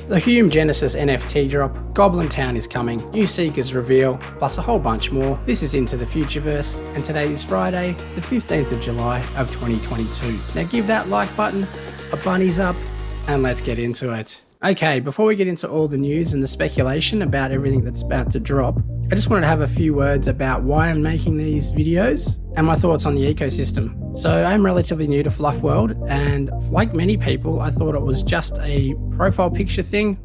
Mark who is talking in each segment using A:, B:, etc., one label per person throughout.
A: The Hume Genesis NFT drop, Goblin Town is coming, new Seekers reveal, plus a whole bunch more. This is Into the Futureverse, and today is Friday, the 15th of July of 2022. Now give that like button a bunnies up, and let's get into it. Okay, before we get into all the news and the speculation about everything that's about to drop, I just wanted to have a few words about why I'm making these videos and my thoughts on the ecosystem. So I'm relatively new to FLUF World, and like many people, I thought it was just a profile picture thing,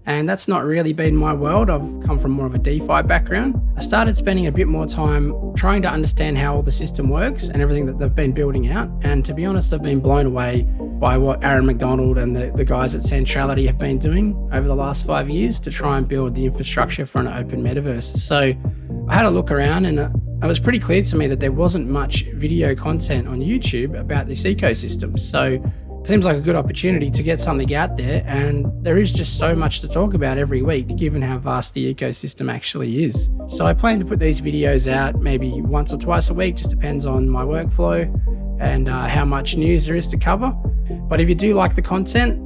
A: and that's not really been my world. I've come from more of a DeFi background. I started spending a bit more time trying to understand how all the system works and everything that they've been building out, and to be honest, I've been blown away by what Aaron McDonald and the guys at Centrality have been doing over the last 5 years to try and build the infrastructure for an open metaverse. So I had a look around, and it was pretty clear to me that there wasn't much video content on YouTube about this ecosystem. So it seems like a good opportunity to get something out there, and there is just so much to talk about every week given how vast the ecosystem actually is. So I plan to put these videos out maybe once or twice a week, just depends on my workflow and how much news there is to cover. But if you do like the content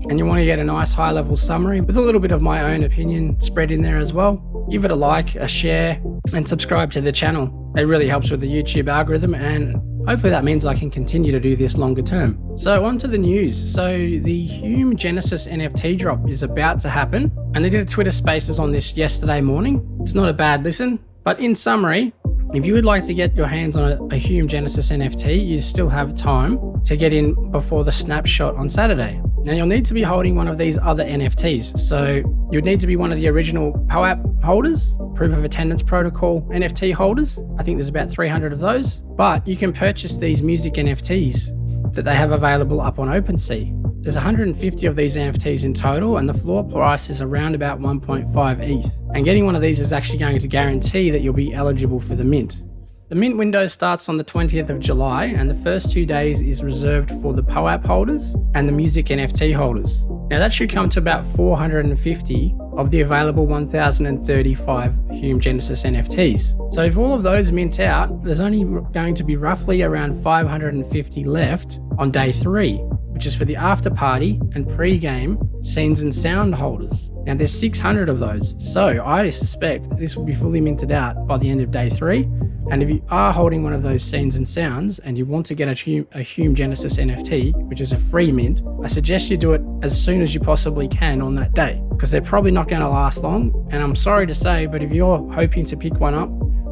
A: and you want to get a nice high level summary with a little bit of my own opinion spread in there as well, give it a like, a share, and subscribe to the channel. It really helps with the YouTube algorithm, and hopefully that means I can continue to do this longer term. So on to the news. So the Hume Genesis NFT drop is about to happen, and they did a Twitter Spaces on this yesterday morning. It's not a bad listen, but in summary, if you would like to get your hands on a Hume Genesis NFT, you still have time to get in before the snapshot on Saturday. Now you'll need to be holding one of these other NFTs. So you'd need to be one of the original POAP holders, Proof of Attendance Protocol NFT holders. I think there's about 300 of those, but you can purchase these music NFTs that they have available up on OpenSea. There's 150 of these NFTs in total, and the floor price is around about 1.5 ETH. And getting one of these is actually going to guarantee that you'll be eligible for the mint. The mint window starts on the 20th of July, and the first 2 days is reserved for the POAP holders and the music NFT holders. Now that should come to about 450 of the available 1,035 Hume Genesis NFTs. So if all of those mint out, there's only going to be roughly around 550 left on day 3, which is for the after party and pre-game scenes and sound holders. Now there's 600 of those, so I suspect this will be fully minted out by the end of day 3. And if you are holding one of those scenes and sounds and you want to get a Hume Genesis NFT, which is a free mint, I suggest you do it as soon as you possibly can on that day, because they're probably not going to last long. And I'm sorry to say, but if you're hoping to pick one up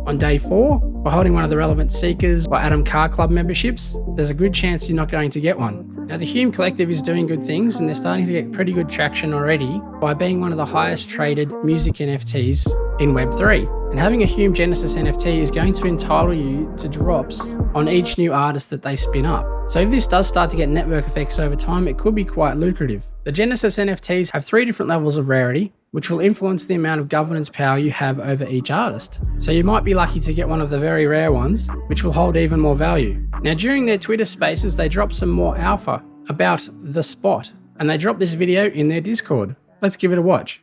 A: on day 4 by holding one of the relevant Seekers or Atom Car Club memberships, there's a good chance you're not going to get one. Now the Hume Collective is doing good things, and they're starting to get pretty good traction already by being one of the highest traded music NFTs in Web3. And having a Hume Genesis NFT is going to entitle you to drops on each new artist that they spin up. So if this does start to get network effects over time, it could be quite lucrative. The Genesis NFTs have 3 different levels of rarity, which will influence the amount of governance power you have over each artist. So you might be lucky to get one of the very rare ones, which will hold even more value. Now during their Twitter Spaces, they dropped some more alpha about the spot, and they dropped this video in their Discord. Let's give it a watch.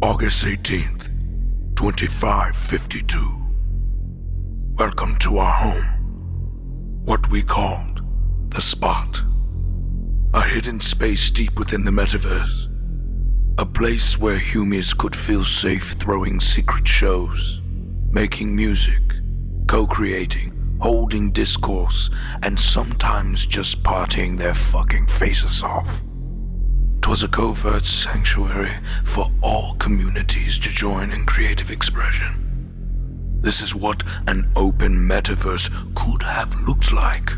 B: August 18th, 2552. Welcome to our home. What we called the spot. A hidden space deep within the metaverse. A place where humies could feel safe throwing secret shows, making music, co-creating, holding discourse, and sometimes just partying their fucking faces off. 'Twas a covert sanctuary for all communities to join in creative expression. This is what an open metaverse could have looked like.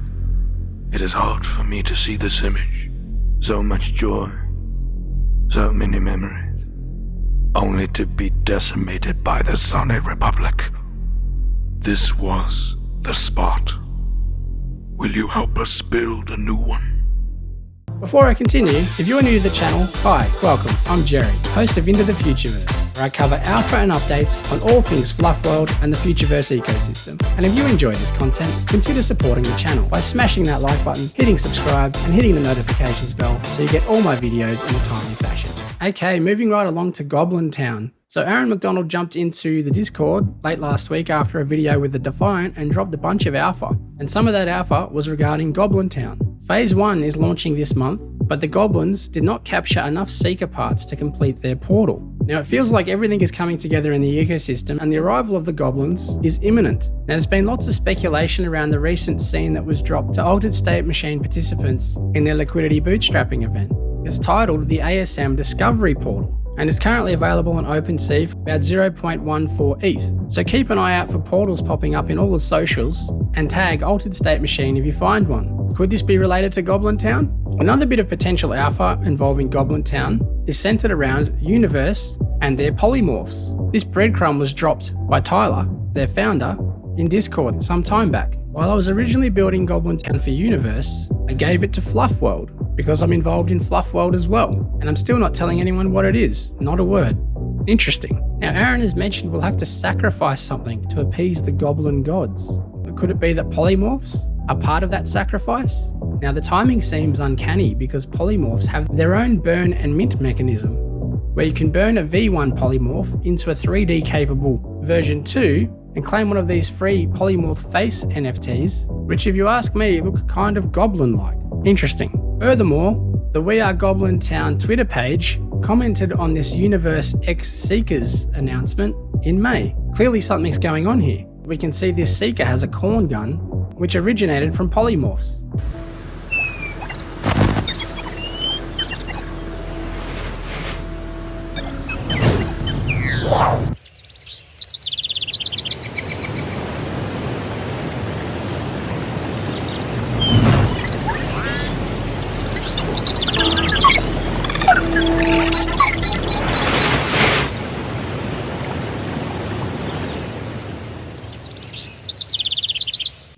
B: It is hard for me to see this image. So much joy, so many memories, only to be decimated by the Sunny Republic. This was the spot. Will you help us build a new one?
A: Before I continue, if you're new to the channel, hi, welcome, I'm Gerry, host of Into the Futureverse, where I cover alpha and updates on all things FLUF World and the Futureverse ecosystem. And if you enjoy this content, consider supporting the channel by smashing that like button, hitting subscribe, and hitting the notifications bell so you get all my videos in a timely fashion. Okay, moving right along to Goblin Town. So Aaron McDonald jumped into the Discord late last week after a video with the Defiant and dropped a bunch of alpha. And some of that alpha was regarding Goblin Town. Phase 1 is launching this month, but the goblins did not capture enough seeker parts to complete their portal. Now it feels like everything is coming together in the ecosystem and the arrival of the goblins is imminent. Now there's been lots of speculation around the recent scene that was dropped to Altered State Machine participants in their liquidity bootstrapping event. It's titled the ASM Discovery Portal and is currently available on OpenSea for about 0.14 ETH. So keep an eye out for portals popping up in all the socials and tag Altered State Machine if you find one. Could this be related to Goblin Town? Another bit of potential alpha involving Goblin Town is centered around Universe and their polymorphs. This breadcrumb was dropped by Tyler, their founder, in Discord some time back. While I was originally building Goblin Town for Universe, I gave it to FLUF World because I'm involved in FLUF World as well, and I'm still not telling anyone what it is, not a word. Interesting. Now Aaron has mentioned we'll have to sacrifice something to appease the goblin gods. But could it be that polymorphs are part of that sacrifice? Now the timing seems uncanny because polymorphs have their own burn and mint mechanism, where you can burn a V1 polymorph into a 3D capable version 2 and claim one of these free polymorph face NFTs, which if you ask me look kind of goblin-like. Interesting. Furthermore, the We Are Goblin Town Twitter page commented on this Universe.zyx Seekers announcement in May. Clearly something's going on here. We can see this Seeker has a corn gun, which originated from polymorphs.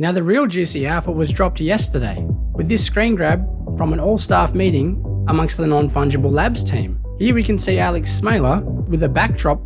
A: Now the real juicy alpha was dropped yesterday, with this screen grab from an all-staff meeting amongst the non-fungible labs team. Here we can see Alex Smaler with a backdrop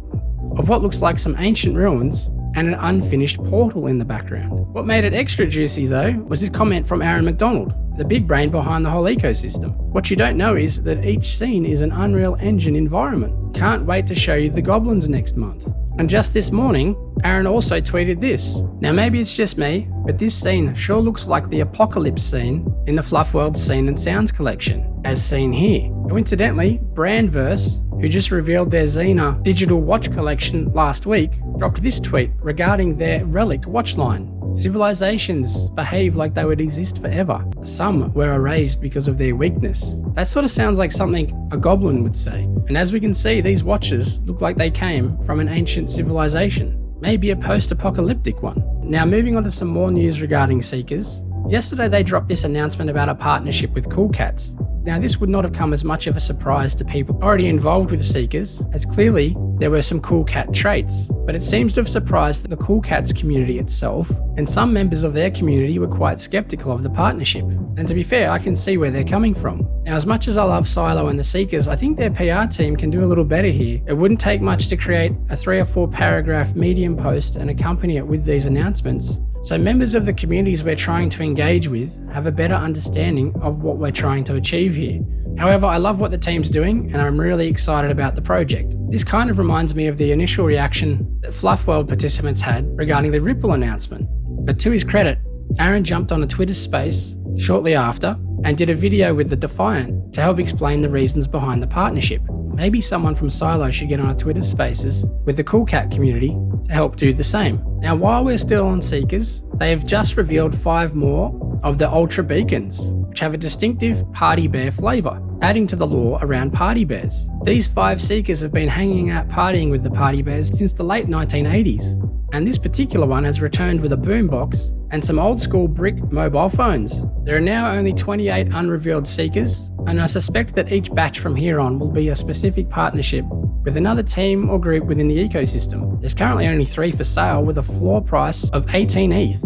A: of what looks like some ancient ruins and an unfinished portal in the background. What made it extra juicy though was his comment from Aaron McDonald, the big brain behind the whole ecosystem. What you don't know is that each scene is an Unreal Engine environment. Can't wait to show you the goblins next month. And just this morning, Aaron also tweeted this. Now maybe it's just me, but this scene sure looks like the apocalypse scene in the FLUF World Scene and Sounds collection, as seen here. Coincidentally, Brandverse, who just revealed their Xena digital watch collection last week, dropped this tweet regarding their relic watch line. Civilizations behave like they would exist forever. Some were erased because of their weakness. That sort of sounds like something a goblin would say. And as we can see, these watches look like they came from an ancient civilization. Maybe a post-apocalyptic one. Now moving on to some more news regarding Seekers. Yesterday they dropped this announcement about a partnership with Cool Cats. Now this would not have come as much of a surprise to people already involved with Seekers, as clearly there were some Cool Cat traits, but it seems to have surprised the Cool Cats community itself, and some members of their community were quite skeptical of the partnership. And to be fair, I can see where they're coming from. Now as much as I love Silo and the Seekers, I think their PR team can do a little better here. It wouldn't take much to create a 3 or 4 paragraph Medium post and accompany it with these announcements, so members of the communities we're trying to engage with have a better understanding of what we're trying to achieve here. However, I love what the team's doing and I'm really excited about the project. This kind of reminds me of the initial reaction that FLUF World participants had regarding the Ripple announcement. But to his credit, Aaron jumped on a Twitter space shortly after and did a video with the Defiant to help explain the reasons behind the partnership. Maybe someone from Silo should get on a Twitter Spaces with the Cool Cat community to help do the same. Now while we're still on Seekers, they have just revealed 5 more of the Ultra Beacons, which have a distinctive party bear flavour, adding to the lore around party bears. These 5 Seekers have been hanging out partying with the party bears since the late 1980s, and this particular one has returned with a boombox and some old school brick mobile phones. There are now only 28 unrevealed Seekers, and I suspect that each batch from here on will be a specific partnership with another team or group within the ecosystem. There's currently only 3 for sale with a floor price of 18 ETH.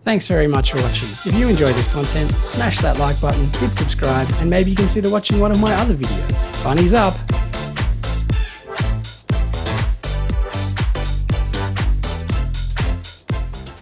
A: Thanks very much for watching. If you enjoy this content, smash that like button, hit subscribe, and maybe consider watching one of my other videos. Bunnies up!